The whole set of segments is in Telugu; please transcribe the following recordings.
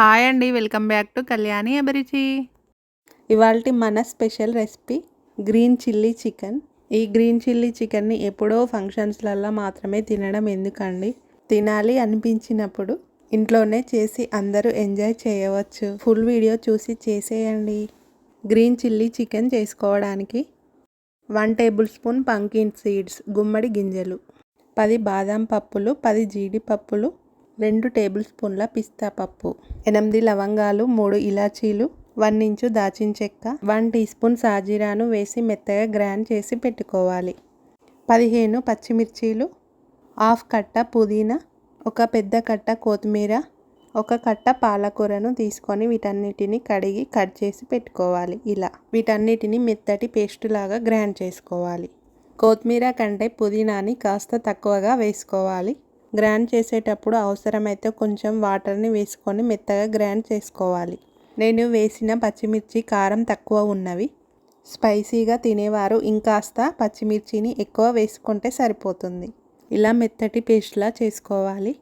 హాయ్ అండి, వెల్కమ్ బ్యాక్ టు కళ్యాణి అభిరుచి. ఇవాల్టి మన special recipe green chilli chicken. ఈ గ్రీన్ చిల్లీ చికెన్ని ఎప్పుడో ఫంక్షన్స్లలో మాత్రమే తినడం ఎందుకండి, తినాలి అనిపించినప్పుడు ఇంట్లోనే చేసి అందరూ ఎంజాయ్ చేయవచ్చు. ఫుల్ వీడియో చూసి చేసేయండి. గ్రీన్ చిల్లీ చికెన్ చేసుకోవడానికి 1 టేబుల్ స్పూన్ పంకిన్ సీడ్స్ గుమ్మడి గింజలు, 10 బాదం పప్పులు, 10 జీడిపప్పులు, 2 టేబుల్ స్పూన్ల పిస్తా పప్పు, 8 లవంగాలు, 3 ఇలాచీలు, 1 ఇంచు దాచిన చెక్క, 1 టీ స్పూన్ సాజీరాను వేసి మెత్తగా గ్రైండ్ చేసి పెట్టుకోవాలి. 15 పచ్చిమిర్చీలు, హాఫ్ కట్ట పుదీనా, ఒక పెద్ద కట్ట కొత్తిమీర, ఒక కట్ట పాలకూరను తీసుకొని వీటన్నిటిని కడిగి కట్ చేసి పెట్టుకోవాలి. ఇలా వీటన్నిటిని మెత్తటి పేస్ట్ లాగా గ్రైండ్ చేసుకోవాలి. కొత్తిమీర కంటే పుదీనాని కాస్త తక్కువగా వేసుకోవాలి. గ్రైండ్ చేసేటప్పుడు అవసరమైతే కొంచెం వాటర్ని వేసుకొని మెత్తగా గ్రైండ్ చేసుకోవాలి. నేను వేసిన పచ్చిమిర్చి కారం తక్కువ ఉన్నవి. స్పైసీగా తినేవారు ఇంకాస్త పచ్చిమిర్చిని ఎక్కువ వేసుకుంటే సరిపోతుంది. ఇలా మెత్తటి పేస్ట్లా చేసుకోవాలి.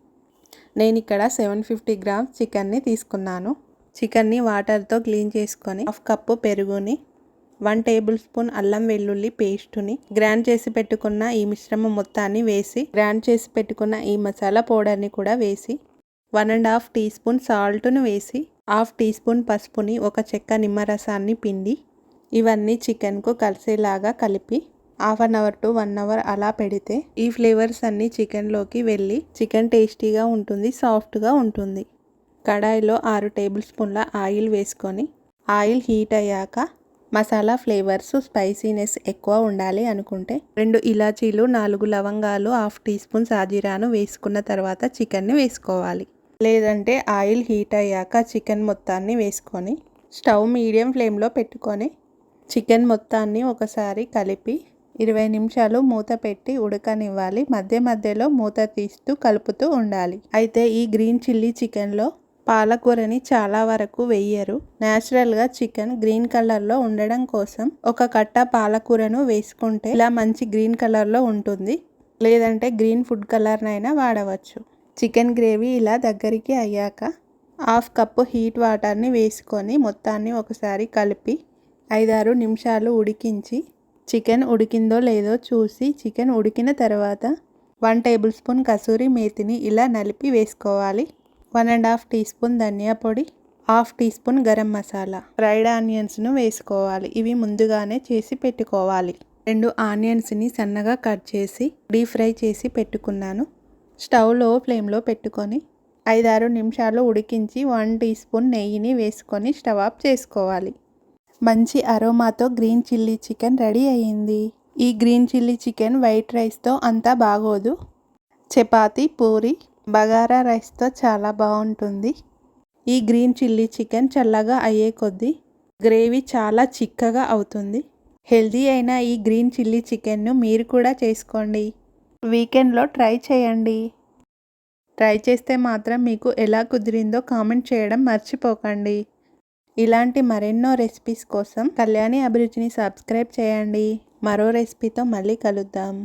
నేను ఇక్కడ 750 గ్రామ్స్ చికెన్ని తీసుకున్నాను. చికెన్ని వాటర్తో క్లీన్ చేసుకొని 1/2 కప్పు పెరుగుని, 1 టేబుల్ స్పూన్ అల్లం వెల్లుల్లి పేస్టుని, గ్రైండ్ చేసి పెట్టుకున్న ఈ మిశ్రమం మొత్తాన్ని వేసి, గ్రైండ్ చేసి పెట్టుకున్న ఈ మసాలా పౌడర్ని కూడా వేసి, 1.5 టీ స్పూన్ సాల్ట్ను వేసి, 1/2 టీ స్పూన్ పసుపుని, ఒక చెక్క నిమ్మరసాన్ని పిండి ఇవన్నీ చికెన్కు కలిసేలాగా కలిపి 1/2 అవర్ టు 1 అవర్ అలా పెడితే ఈ ఫ్లేవర్స్ అన్నీ చికెన్లోకి వెళ్ళి చికెన్ టేస్టీగా ఉంటుంది, సాఫ్ట్గా ఉంటుంది. కడాయిలో 6 టేబుల్ స్పూన్ల ఆయిల్ వేసుకొని, ఆయిల్ హీట్ అయ్యాక మసాలా ఫ్లేవర్స్ స్పైసీనెస్ ఎక్కువ ఉండాలి అనుకుంటే 2 ఇలాచీలు, 4 లవంగాలు, 1/2 టీ స్పూన్ సాజీరాను వేసుకున్న తర్వాత చికెన్ని వేసుకోవాలి. లేదంటే ఆయిల్ హీట్ అయ్యాక చికెన్ మొత్తాన్ని వేసుకొని స్టవ్ మీడియం ఫ్లేమ్లో పెట్టుకొని చికెన్ మొత్తాన్ని ఒకసారి కలిపి 20 నిమిషాలు మూత పెట్టి ఉడకనివ్వాలి. మధ్య మధ్యలో మూత తీస్తూ కలుపుతూ ఉండాలి. అయితే ఈ గ్రీన్ చిల్లీ చికెన్లో పాలకూరని చాలా వరకు వేయరు. న్యాచురల్గా చికెన్ గ్రీన్ కలర్లో ఉండడం కోసం ఒక కట్ట పాలకూరను వేసుకుంటే ఇలా మంచి గ్రీన్ కలర్లో ఉంటుంది. లేదంటే గ్రీన్ ఫుడ్ కలర్నైనా వాడవచ్చు. చికెన్ గ్రేవీ ఇలా దగ్గరికి అయ్యాక 1/2 కప్పు హీట్ వాటర్ని వేసుకొని మొత్తాన్ని ఒకసారి కలిపి 5-6 నిమిషాలు ఉడికించి చికెన్ ఉడికిందో లేదో చూసి చికెన్ ఉడికిన తర్వాత 1 టేబుల్ స్పూన్ కసూరి మేతిని ఇలా నలిపి వేసుకోవాలి. 1.5 టీ స్పూన్ ధనియా పొడి, 1/2 teaspoon garam masala, fried ఆనియన్స్ను వేసుకోవాలి. ఇవి ముందుగానే చేసి పెట్టుకోవాలి. 2 ఆనియన్స్ని సన్నగా కట్ చేసి డీప్ ఫ్రై చేసి పెట్టుకున్నాను. స్టవ్ లో ఫ్లేమ్లో పెట్టుకొని 5-6 నిమిషాలు ఉడికించి 1 టీ స్పూన్ నెయ్యిని వేసుకొని స్టవ్ ఆఫ్ చేసుకోవాలి. మంచి అరోమాతో గ్రీన్ చిల్లీ చికెన్ రెడీ అయ్యింది. ఈ గ్రీన్ చిల్లీ చికెన్ వైట్ రైస్తో అంతా బాగోదు, చపాతీ, పూరి, బగారా రైస్తో చాలా బాగుంటుంది. ఈ గ్రీన్ చిల్లీ చికెన్ చల్లగా అయ్యే కొద్దీ గ్రేవీ చాలా చిక్కగా అవుతుంది. హెల్దీ అయిన ఈ గ్రీన్ చిల్లీ చికెన్ను మీరు కూడా చేసుకోండి. వీకెండ్లో ట్రై చేయండి. ట్రై చేస్తే మాత్రం మీకు ఎలా కుదిరిందో కామెంట్ చేయడం మర్చిపోకండి. ఇలాంటి మరెన్నో రెసిపీస్ కోసం కళ్యాణి అభిరుచిని సబ్స్క్రైబ్ చేయండి. మరో రెసిపీతో మళ్ళీ కలుద్దాం.